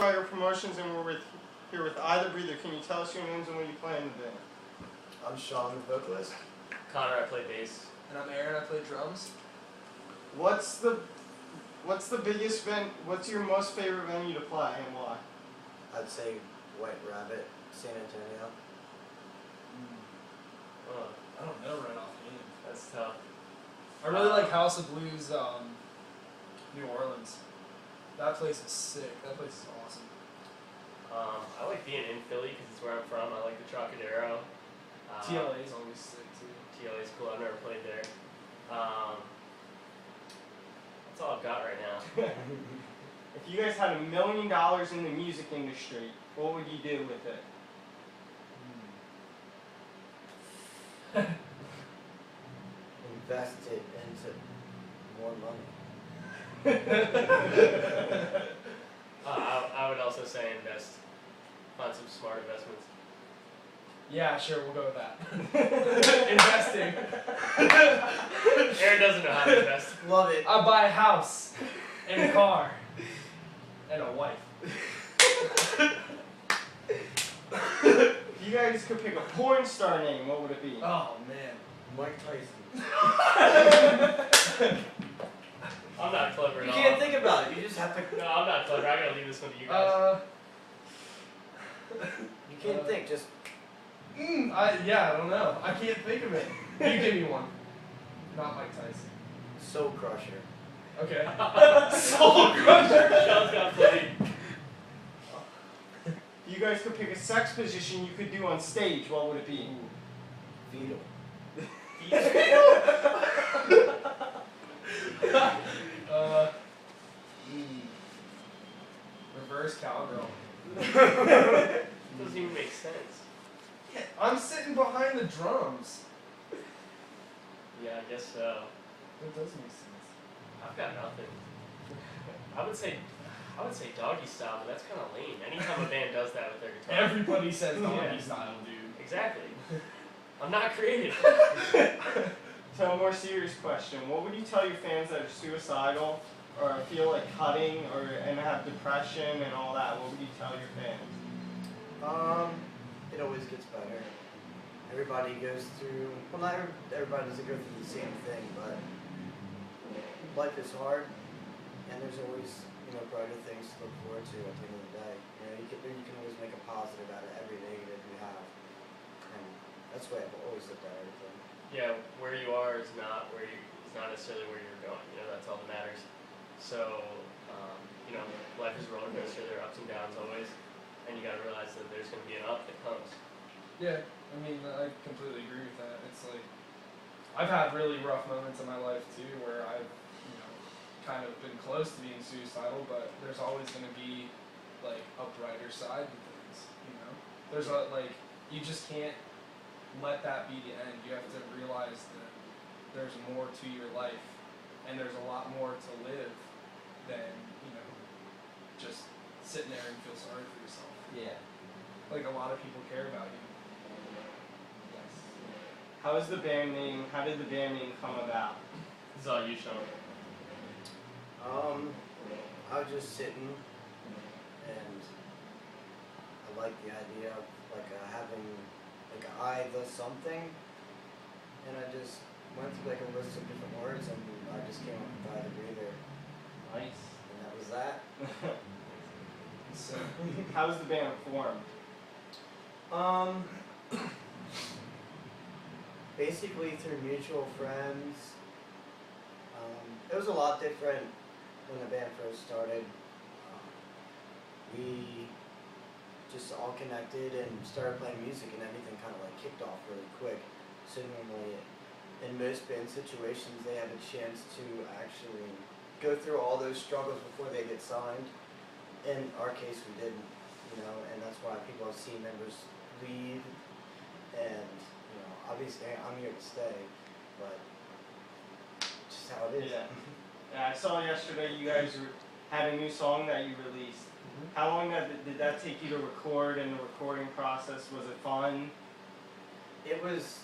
Fire Promotions, and we're here with Either Breather. Can you tell us your names and what you play in the band? I'm Sean, the vocalist. Connor, I play bass. And I'm Aaron, I play drums. What's the biggest what's your most favorite venue to play and why? I'd say White Rabbit, San Antonio. I don't know right offhand. That's tough. I really like House of Blues, New Orleans. That place is sick. That place is awesome. I like being in Philly because it's where I'm from. I like the Trocadero. TLA is always sick too. TLA is cool. I've never played there. That's all I've got right now. If you guys had $1 million in the music industry, what would you do with it? Invest it into more money. I would also say find some smart investments. Yeah, sure, we'll go with that. Investing. Aaron doesn't know how to invest. Love it. I buy a house and a car and a wife. If you guys could pick a porn star name, what would it be? Oh man. Mike Tyson. I'm not clever at You all. can't think about it. You just have to. No, I'm not clever. I gotta leave this one to you guys. You can't think. Just. I don't know. I can't think of it. You give me one. Not Mike Tyson. Soul Crusher. Okay. Soul Crusher. Sean's got plenty. If you guys could pick a sex position you could do on stage, what would it be? Fetal. Reverse cowgirl. Doesn't even make sense. Yeah, I'm sitting behind the drums. Yeah, I guess so. That does make sense. I've got nothing. I would say doggy style, but that's kind of lame. Anytime a band does that with their guitar. Everybody says doggy Yeah. style, dude. Exactly. I'm not creative. So a more serious question, what would you tell your fans that are suicidal or feel like cutting and have depression and all that? What would you tell your fans? It always gets better. Everybody goes through, well, not everybody doesn't go through the same thing, but life is hard, and there's always, brighter things to look forward to at the end of the day. You can always make a positive out of every negative you have, and that's the way I've always looked at everything. Yeah, where you are is not necessarily where you're going. That's all that matters. So, life is a roller coaster. There are ups and downs always, and you got to realize that there's going to be an up that comes. Yeah, I mean, I completely agree with that. It's like, I've had really rough moments in my life too where I've, kind of been close to being suicidal, but there's always going to be, like, a brighter side to things, There's you just can't let that be the end. You have to realize that there's more to your life, and there's a lot more to live than, just sitting there and feel sorry for yourself. Yeah. Like, a lot of people care about you. Yes. How did the band name come about? This is all you, Sean. I was just sitting, and I like the idea of having the something, and I just went through a list of different words, and I just came up with the breather. Nice. And that was that. So, how was the band formed? Basically through mutual friends. It was a lot different when the band first started. We just all connected and started playing music, and everything kind of kicked off really quick. So normally, in most band situations, they have a chance to actually go through all those struggles before they get signed. In our case, we didn't, and that's why people have seen members leave, and obviously I'm here to stay, but just how it is. Yeah. I saw yesterday you guys had a new song that you released. Mm-hmm. How long did that take you to record, and the recording process, was it fun? It was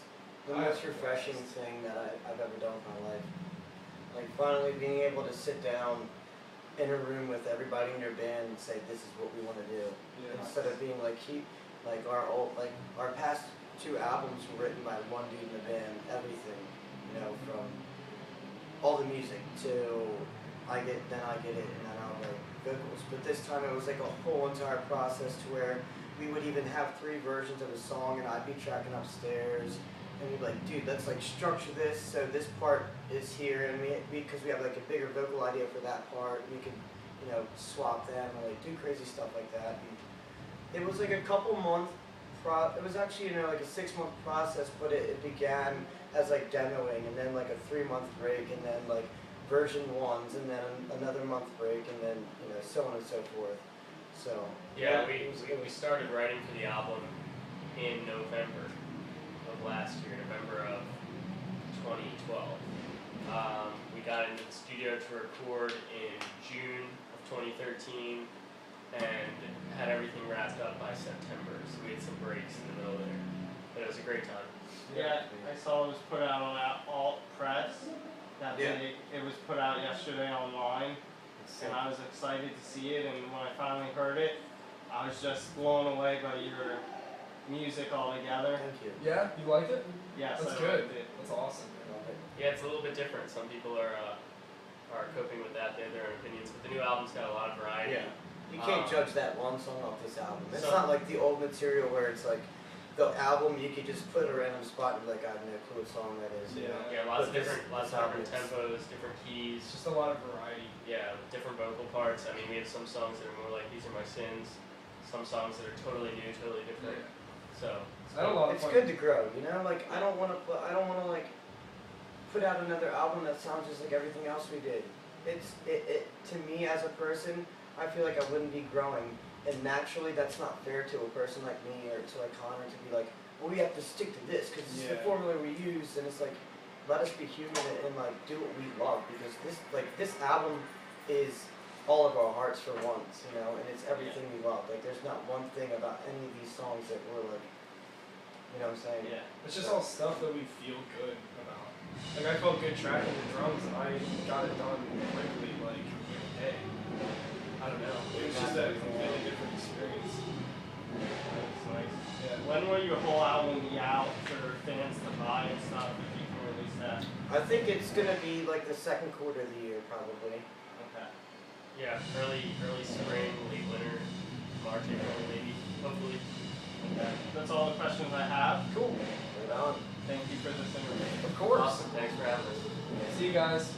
the most refreshing thing that I've ever done in my life. Finally being able to sit down in a room with everybody in your band and say, this is what we want to do. Yeah. Instead of being like, our past 2 albums were written by one dude in the band, everything, you know, from all the music to I get it, and then I'll write vocals. But this time it was like a whole entire process to where we would even have 3 versions of a song, and I'd be tracking upstairs, and we'd be like, dude, let's like structure this so this part is here, and because we have like a bigger vocal idea for that part, we could, you know, swap them and like do crazy stuff like that. And it was like a couple month it was actually, you know, like a 6-month process, but it began as like demoing, and then like a 3-month break, and then like version 1s, and then another month break, and then, you know, so on and so forth. So yeah, we started writing for the album in November of last year, November of 2012. We got into the studio to record in June of 2013 and had everything wrapped up by September, so we had some breaks in the middle there. But it was a great time. Yeah, I saw it was put out on Alt Press. It was put out yesterday online, and I was excited to see it, and when I finally heard it, I was just blown away by your music altogether. thank you. Yeah, you liked it? Yes, That's I good. liked it. That's awesome. Yeah, it's a little bit different. Some people are coping with that. They have their own opinions, but the new album's got a lot of variety. Yeah. You can't judge that one song off this album. It's So- not like the old material where it's like the album you could just put a random spot and be like, I have no clue what song that is. You know? Yeah, lots of But different this tempos, album different It's keys. just a lot of variety. Yeah, with different vocal parts. I mean, we have some songs that are more like "These Are My Sins," some songs that are totally new, totally different. So I had a lot of It's fun. good to grow, you know. Like I don't want to like put out another album that sounds just like everything else we did. It to me as a person, I feel like I wouldn't be growing, and naturally that's not fair to a person like me or to like Connor to be like, well, we have to stick to this because it's the Yeah. formula we use, and it's like, let us be human and like do what we love, because this album is all of our hearts for once, you know, and it's everything we love. Like there's not one thing about any of these songs that we're like, you know what I'm saying? Yeah. It's just all stuff that we feel good about. Like I felt good tracking the drums, and I got it done quickly, like in a day. I don't know. It was just a completely different experience. That's nice. Yeah. When will your whole album be out for fans to buy and stuff, if you can release that? I think it's gonna be like the second quarter of the year, probably. Okay. yeah, early spring, late winter, March, April, maybe, hopefully. Okay. That's all the questions I have. Cool. Right on. Thank you for this interview. Of course. Awesome. Thanks for having us. See you guys.